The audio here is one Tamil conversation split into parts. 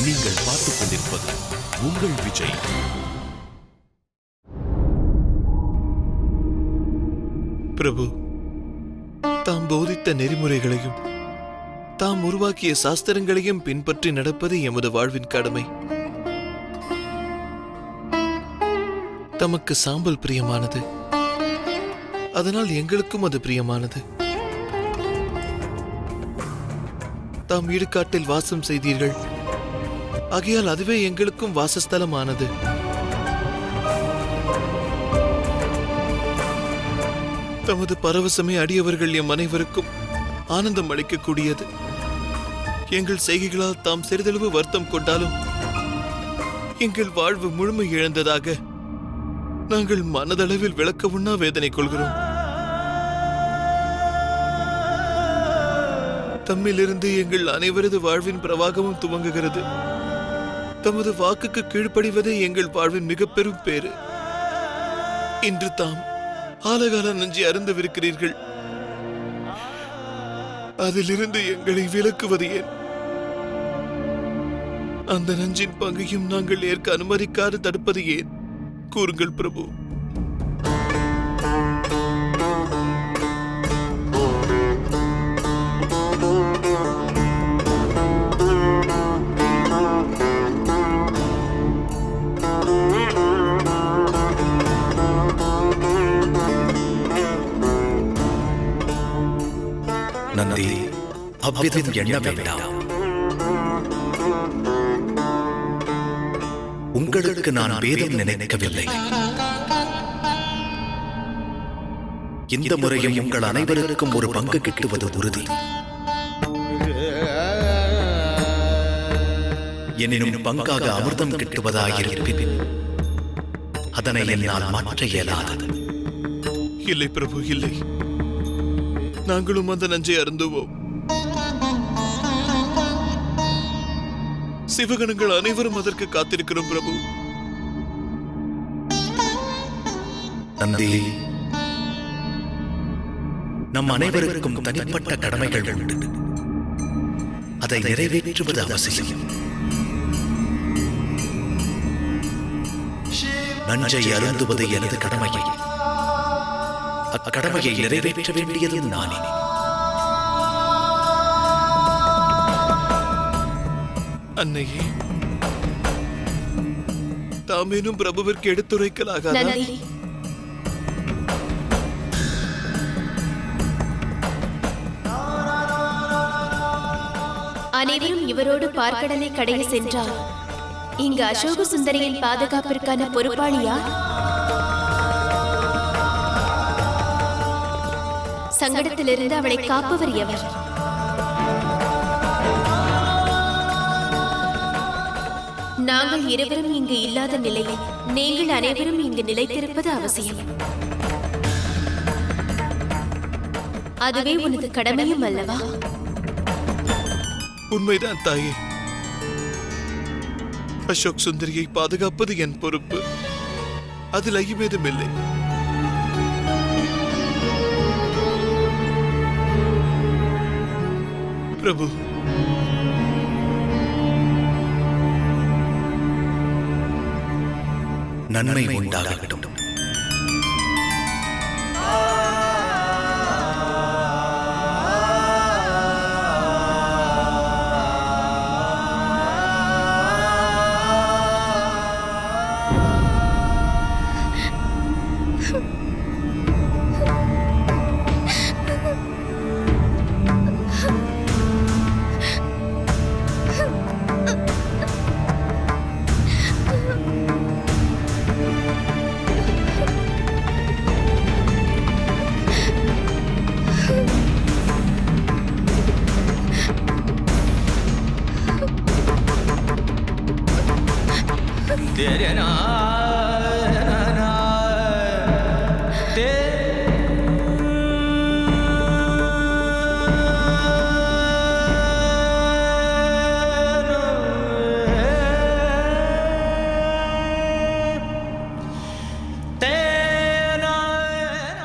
நீங்கள் பார்த்துக் கொண்டிருப்பது உங்கள் விஜய். பிரபு, தாம் போதித்த நெறிமுறைகளையும் தாம் உருவாக்கிய சாஸ்திரங்களையும் பின்பற்றி நடப்பது எமது வாழ்வின் கடமை. தமக்கு சாம்பல் பிரியமானது, அதனால் எங்களுக்கும் அது பிரியமானது. தாம் இடுகாட்டில் வாசம் செய்தீர்கள், ஆகையால் அதுவே எங்களுக்கும் வாசஸ்தலமானது. தமது பரவசமே அடியவர்கள் எம் அனைவருக்கும் ஆனந்தம் அளிக்கக்கூடியது. எங்கள் செய்கைகளால் தாம் சிறிதளவு வருத்தம் கொண்டாலும் எங்கள் வாழ்வு முழுமை இழந்ததாக நாங்கள் மனதளவில் விளக்க உண்ணா வேதனை கொள்கிறோம். தம்மிலிருந்து எங்கள் அனைவரது வாழ்வின் பிரவாகமும் துவங்குகிறது. தமது வாக்குக்கு கீழ்ப்படிவதே எங்கள் வாழ்வின் மிக பெரும் பேறு. இன்று தாம் ஆலகால நஞ்சி அருந்தவிருக்கிறீர்கள். அதிலிருந்து எங்களை விலக்குவது ஏன்? அந்த நஞ்சின் பங்கையும் நாங்கள் ஏற்க அனுமதிக்காது தடுப்பது ஏன்? கூறுங்கள் பிரபு. நந்தி, அவ்விதம் எண்ண வேண்டாம். உங்களுக்கு நான் வேதம் நினைக்கவில்லை. இந்த முறையும் உங்கள் அனைவருக்கும் ஒரு பங்கு கிட்டுவது உறுதி. எனினும் பங்காக அமிர்தம் கிட்டுவதாயிருப்பின் அதனை என்னால் மாற்ற இயலாதது. இல்லை பிரபு, இல்லை. நாங்களும் அந்த நஞ்சை அருந்துவோம். சிவகணங்கள் அனைவரும் அதற்கு காத்திருக்கிறோம் பிரபு. நந்தி, நம் அனைவருக்கும் தனிப்பட்ட கடமைகள் உண்டு. அதை நிறைவேற்றுவது அவசியம். நஞ்சை அருந்துவது எனது கடமையை, அக்கடமையை நிறைவேற்ற வேண்டியதும் நானே. அன்னையே, தாமேனும் பிரபுவிற்கு எடுத்துரைக்கலாகாதா? அனைவரும் இவரோடு பார்க்கடலை கடைய சென்றார். இங்கு அசோக சுந்தரியின் பாதுகாப்பிற்கான பொறுப்பாளியா? சங்கடத்திலிருந்து அவளை காப்பவர் எவர்? நாங்கள் இருவரும் இங்கு இல்லாத நிலையில் நீங்கள் அனைவரும் இங்கு நிலைத்திருப்பது அவசியம். அதுவே உனது கடமையும் அல்லவா? உண்மைதான் தாயே. அசோக் சுந்தரியை பாதுகாப்பது என் பொறுப்பு. அதில் ஐயமேதுமில்லை. பிரபு, நன்மை உண்டாகட்டும்.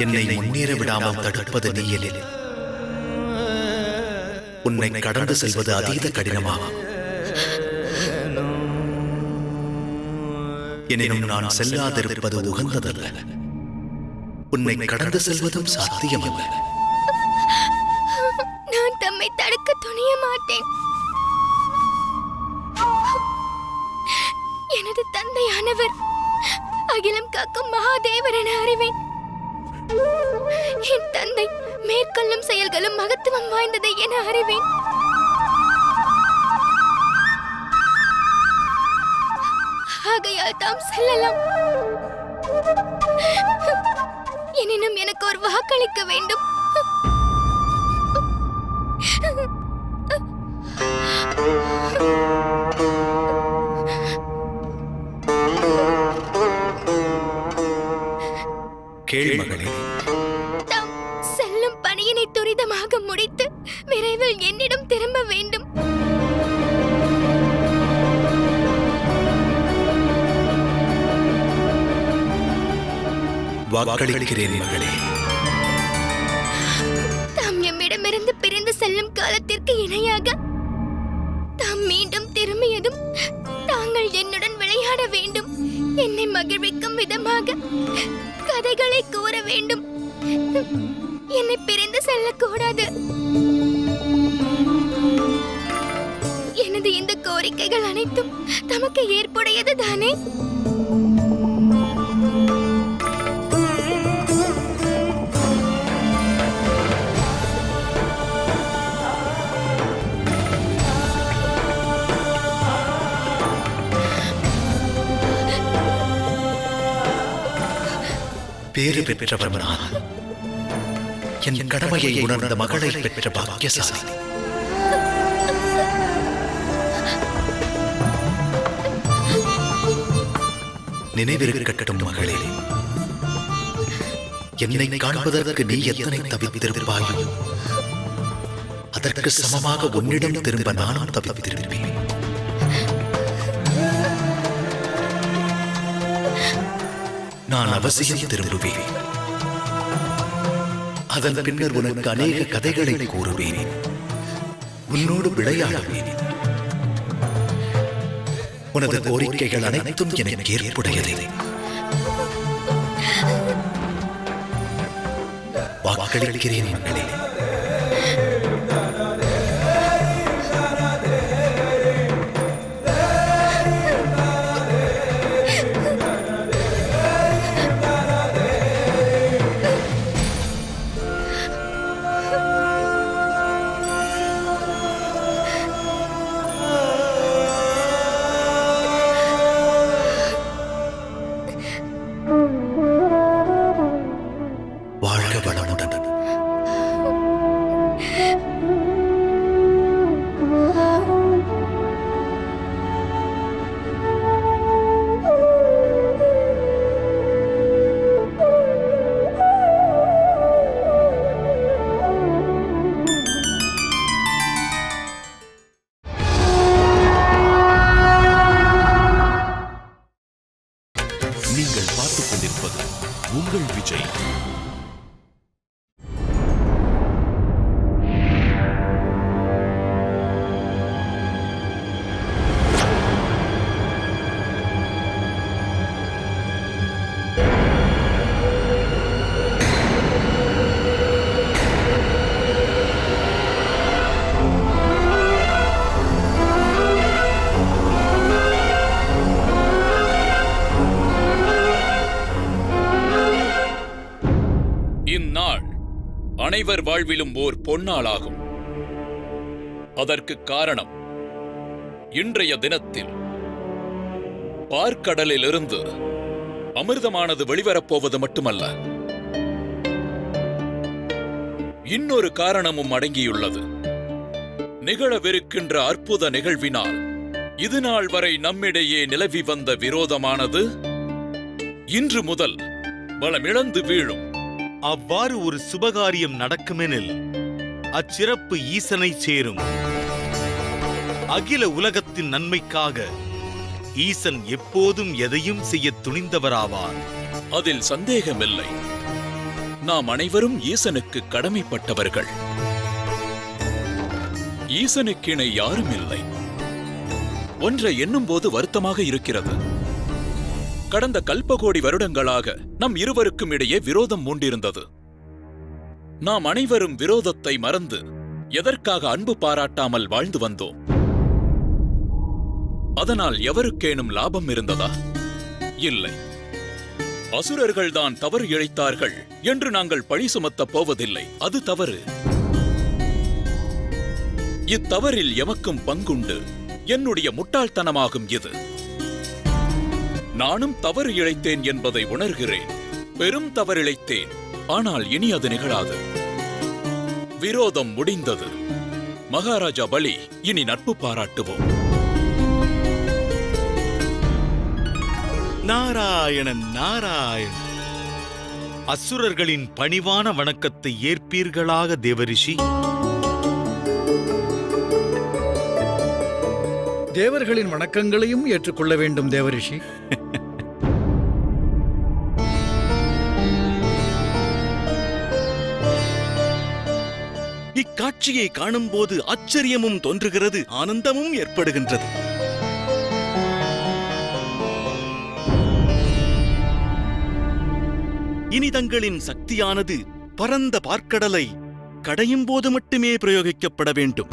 என்னை முன்னேற விடாமல் தடுப்பது நீயலில் உன்னை கடந்து செல்வது அதீத கடினமாகும். எனினும் நான் செல்லாதிருப்பது உகந்ததல்ல. உன்னை கடந்து செல்வதும் சாத்தியமல்ல. நான் தம்மை தடுக்க துணிய மாட்டேன். எனது தந்தையானவர் அகிலம் காக்கும் மகாதேவர் என அறிவேன். என் தந்தை மேற்கொள்ளும் செயல்களும் மகத்துவம் வாய்ந்ததை என அறிவேன். ஆகையால் தாம் செல்லலாம். எனினும் எனக்கு ஒரு வாக்களிக்க வேண்டும். கேள் மகளே, தாம் செல்லும் பணியினை துரிதமாக முடித்து விரைவில் என்னிடம் திரும்ப வேண்டும். வாக்களிக்கிறேன் மகளே. தாம் எம்மிடமிருந்து பிரிந்து செல்லும் காலத்திற்கு இணையாக தாம் மீண்டும் திரும்பியதும் தாங்கள் என்னுடன் விளையாட வேண்டும். என்னை மகிழ்விக்கும் விதமாக கதைகளை கூற வேண்டும். என்னை பிரிந்து செல்லக்கூடாது. எனது இந்த கோரிக்கைகள் அனைத்தும் தமக்கு ஏற்புடையது தானே? பேறு பெற்றவர் நான். என் கடமையை உணர்ந்த மகளை பெற்ற பாக்கியசாலி. நினைவிருக்கட்டும் மகளே, என்னை காண்பதற்கு நீ எத்தனை தவித்திருப்பாயோ அதற்கு சமமாக உன்னிடம் திரும்ப நானும் தவித்திருப்பேன். நான் அவசியம் திரும்புவேன். அதன் பின்னர் உனக்கு அநேக கதைகளை கூறுவேன். உன்னோடு விளையாடுவேன். உனது கோரிக்கைகள் அனைத்தும் எனக்கு ஏற்புடையதே. வாக்களிக்கிறேன் மகளே. வாழ்க வளமுடன். நீங்கள் பார்த்துக் கொண்டிருப்பது உங்கள் விஜய். இந்நாள் அனைவர் வாழ்விலும் ஓர் பொன்னாளாகும். அதற்கு காரணம், இன்றைய தினத்தில் பார்க்கடலிலிருந்து அமிர்தமானது வெளிவரப்போவது மட்டுமல்ல, இன்னொரு காரணமும் அடங்கியுள்ளது. நிகழவிருக்கின்ற அற்புத நிகழ்வினால் இதுநாள் வரை நம்மிடையே நிலவி வந்த விரோதமானது இன்று முதல் பலமிழந்து வீழும். அவ்வாறு ஒரு சுபகாரியம் நடக்குமெனில் அச்சிறப்பு ஈசனை சேரும். அகில உலகத்தின் நன்மைக்காக ஈசன் எப்போதும் எதையும் செய்ய துணிந்தவராவார். அதில் சந்தேகமில்லை. நாம் அனைவரும் ஈசனுக்கு கடமைப்பட்டவர்கள். ஈசனுக்கிணை யாரும் இல்லை. ஒன்றை எண்ணும்போது வருத்தமாக இருக்கிறது. கடந்த கல்பகோடி வருடங்களாக நம் இருவருக்கும் இடையே விரோதம் மூண்டிருந்தது. நாம் அனைவரும் விரோதத்தை மறந்து எதற்காக அன்பு பாராட்டாமல் வாழ்ந்து வந்தோம்? அதனால் எவருக்கேனும் லாபம் இருந்ததா? இல்லை. அசுரர்கள்தான் தவறு இழைத்தார்கள் என்று நாங்கள் பழி சுமத்தப் போவதில்லை. அது தவறு. இத்தவறில் எமக்கும் பங்குண்டு. என்னுடைய முட்டாள்தனமாகும் இது. நானும் தவறு இழைத்தேன் என்பதை உணர்கிறேன். பெரும் தவறிழைத்தேன். ஆனால் இனி அது நிகழாது. விரோதம் முடிந்தது. மகாராஜா பலி, இனி நட்பு பாராட்டுவோம். நாராயணன் நாராயணன். அசுரர்களின் பணிவான வணக்கத்தை ஏற்பீர்களாக தேவரிஷி. தேவர்களின் வணக்கங்களையும் ஏற்றுக்கொள்ள வேண்டும் தேவரிஷி. இக்காட்சியை காணும்போது ஆச்சரியமும் தோன்றுகிறது, ஆனந்தமும் ஏற்படுகின்றது. இனி தங்களின் சக்தியானது பரந்த பார்க்கடலை கடையும் போது மட்டுமே பிரயோகிக்கப்பட வேண்டும்.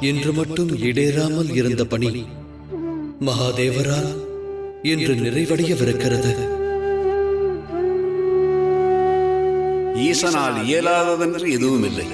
இன்று மட்டும் ஈடேறாமல் இருந்த பணி மகாதேவரால் இன்று நிறைவடையவிருக்கிறது. ஈசனால் இயலாததென்று எதுவும் இல்லை.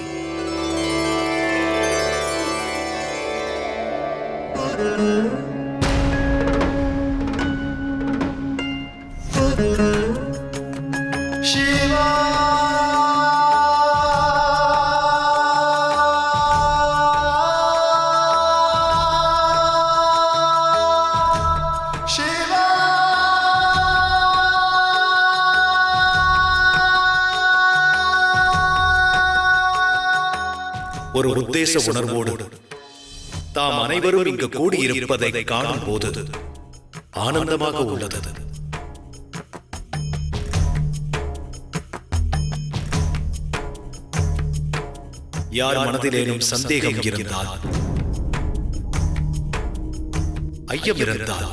ஒரு உத்தேச உணர்வோடு தாம் அனைவரும் இங்கு கூடியிருப்பதை காணும் போது ஆனந்தமாக உள்ளது. யார் மனதிலேனும் சந்தேகம் இருந்தால், ஐயம் இருந்தால்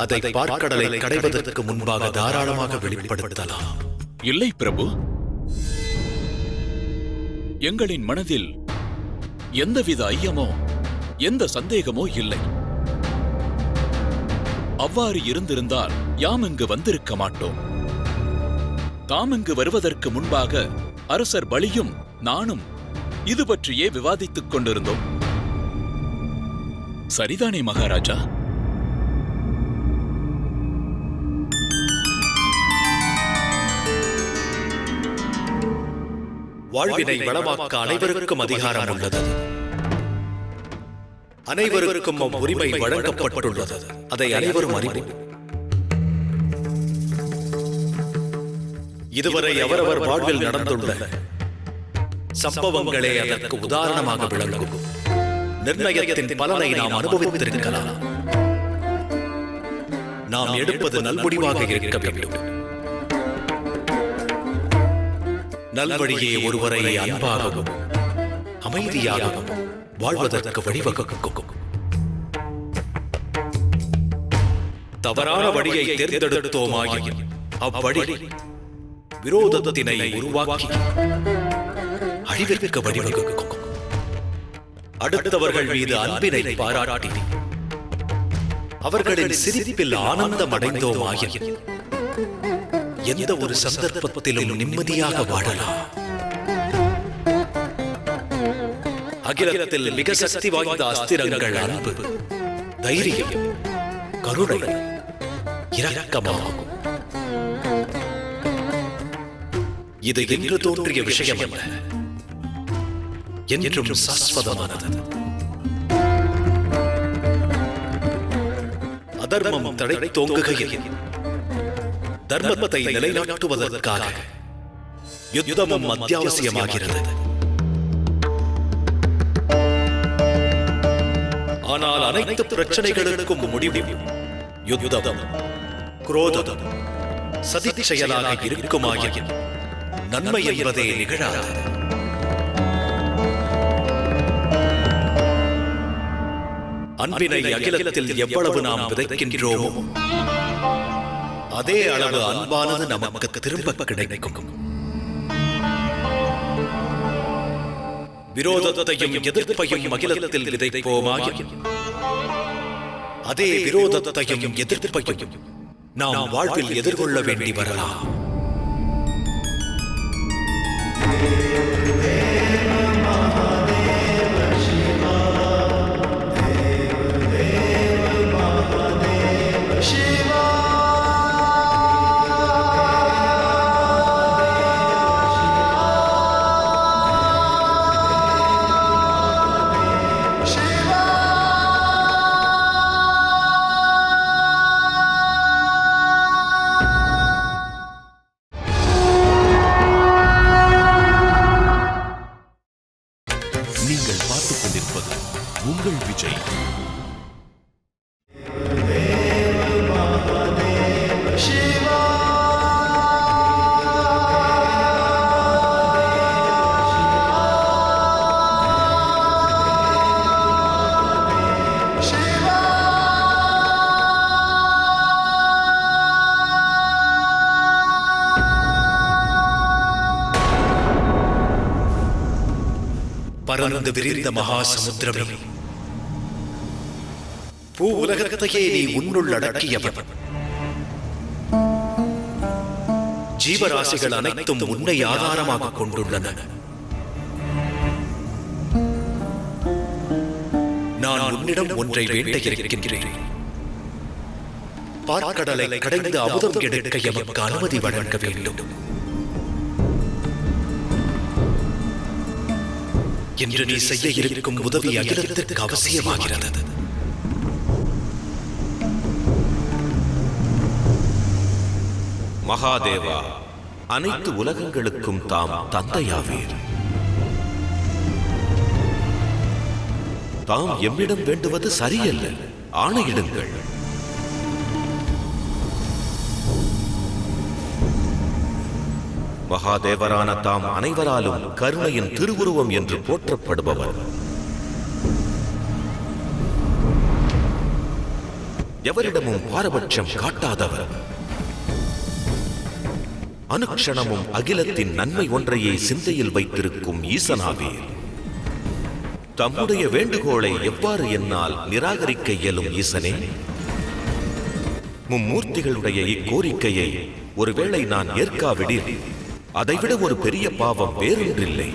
அதை பார்க்கடலை கடைவதற்கு முன்பாக தாராளமாக வெளிப்படுத்தலாம். இல்லை பிரபு, எங்களின் மனதில் எந்தவித ஐயமோ எந்த சந்தேகமோ இல்லை. அவ்வாறு இருந்திருந்தால் யாம் இங்கு வந்திருக்க மாட்டோம். தாம் இங்கு வருவதற்கு முன்பாக அரசர் பலியும் நானும் இது பற்றியே விவாதித்துக் கொண்டிருந்தோம். சரிதானே மகாராஜா? வாழ்வினை வளமாக்க அனைவருக்கும் அதிகாரம் உள்ளது. அனைவருக்கும் உரிமை வழங்கப்பட்டுள்ளது. அதை அனைவரும் அறிவோம். இதுவரை அவரவர் வாழ்வில் நடந்துள்ள சம்பவங்களே அதற்கு உதாரணமாக விளங்கும். நிர்ணயத்தின் பலனை நாம் அனுபவித்திருக்கலாம். நாம் எடுப்பது நல்முடிவாக இருக்க வேண்டும். நல்வழியே ஒருவரை அன்பாகவும் அமைதியாகவும் வாழ்வதற்கு வழிவகுக்கும். தவறான வழியை தேர்ந்தெடுத்தோமாயின் அவ்வழி விரோதத்தினை உருவாக்கி அழிவிற்கு வழிவகுக்கும். அடுத்தவர்கள் மீது அன்பினை பாராட்டி அவர்களின் சிரிப்பில் ஆனந்தம் அடைந்தோமாயின் எந்த ஒரு சந்தர்ப்பத்திலும் நிம்மதியாக வாழலாம். அகிலத்தில் மிக சக்தி வாய்ந்த அஸ்திரங்கள் அன்பு, தைரியம், கருணை, இரக்கமாகும். இது என்று தோன்றிய விஷயம் அல்ல, என்றும் சாஸ்வதமானது. அதர்மம் தடை தோங்குகையில் தர்மத்தை நிலைநாட்டுவதற்காக யுத்தமும் அத்தியாவசியமாகிறது. ஆனால் அனைத்து பிரச்சனைகளுக்கும் முடிவு யுத்தம், குரோதம், சதி செயலாக இருக்குமாயின் நன்மை என்பதே நிகழாது. அன்பினை அகிலத்தில் எவ்வளவு நாம் விதைக்கின்றோமோ அதே அளவு அன்பானது நமக்கு திரும்ப கிடைக்கும். விரோதத்தையும் எதிர்ப்பையும் அகிலத்தில் விதைப்போமாயின் அதே விரோதத்தையும் எதிர்ப்பையும் நாம் வாழ்வில் எதிர்கொள்ள வேண்டி வரலாம். நீங்கள் பார்த்துக் கொண்டிருப்பது உங்கள் விஜய். பரந்து விரிந்த மகா சமுத்திரமே, பூ உலகத்தையே நீ உன்னுள் அடக்கியவன். ஜீவராசிகள் அனைத்தும் உன்னை ஆதாரமாக கொண்டுள்ளன. நான் உன்னிடம் ஒன்றை வேண்ட இருக்கின்றேன். பார்க்கடலை கடைந்து அமுதம் எடுக்க எமக்கு அனுமதி வழங்க வேண்டும். என்று நீ செய்ய இருக்கும் உதவி அகிலத்திற்கு அவசியமாகிறது. மகாதேவா, அனைத்து உலகங்களுக்கும் தாம் தந்தையாவீர். தாம் எம்மிடம் வேண்டுவது சரியல்ல, ஆணையிடுங்கள். மகாதேவரான தாம் அனைவராலும் கருணையின் திருவுருவம் என்று போற்றப்படுபவர். எவரிடமும் பாரபட்சம் காட்டாதவர். அனுக்ஷணமும் அகிலத்தின் நன்மை ஒன்றையே சிந்தையில் வைத்திருக்கும் ஈசனாவீர். தம்முடைய வேண்டுகோளை எவ்வாறு என்னால் நிராகரிக்க இயலும் ஈசனே? மும்மூர்த்திகளுடைய இக்கோரிக்கையை ஒருவேளை நான் ஏற்காவிடில் அதைவிட ஒரு பெரிய பாவம் வேறொன்றில்லை.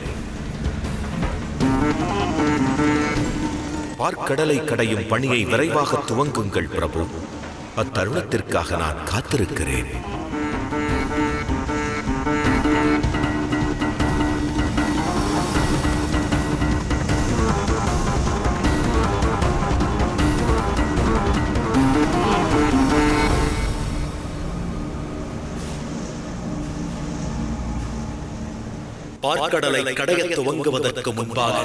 பார்க்கடலை கடையும் பணியை விரைவாக துவங்குங்கள் பிரபு. அத்தருணத்திற்காக நான் காத்திருக்கிறேன். பார்க்கடலை கடைய துவங்குவதற்கு முன்பாக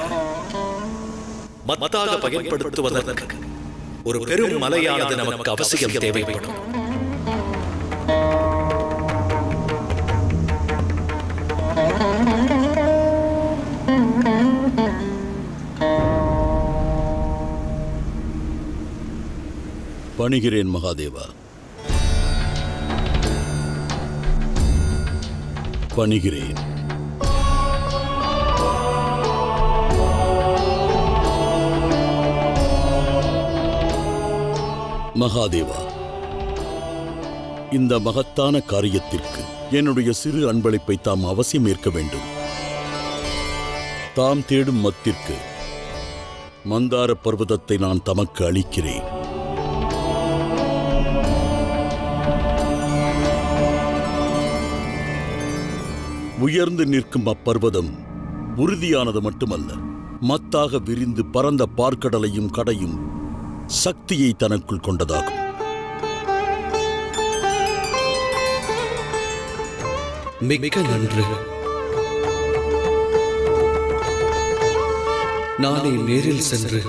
மத்தாக பயன்படுத்துவதற்கு ஒரு பெரும் மலையானது நமக்கு அவசியம் தேவைப்படும். பணிகிறேன் மகாதேவா, பணிகிறேன். மகாதேவா, இந்த மகத்தான காரியத்திற்கு என்னுடைய சிறு அன்பளிப்பை தாம் அவசியம் ஏற்க வேண்டும். தாம் தேடும் மத்திற்கு மந்தார பர்வதத்தை நான் தமக்கு அளிக்கிறேன். உயர்ந்து நிற்கும் அப்பர்வதம் உறுதியானது மட்டுமல்ல, மத்தாக விரிந்து பரந்த பார்க்கடலையும் கடையும் சக்தியை தனக்குள் கொண்டதாகும். மிக்க நன்று. நானே நேரில் சென்று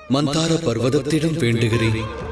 மந்தார பர்வதத்திடம் வேண்டுகிறேன்.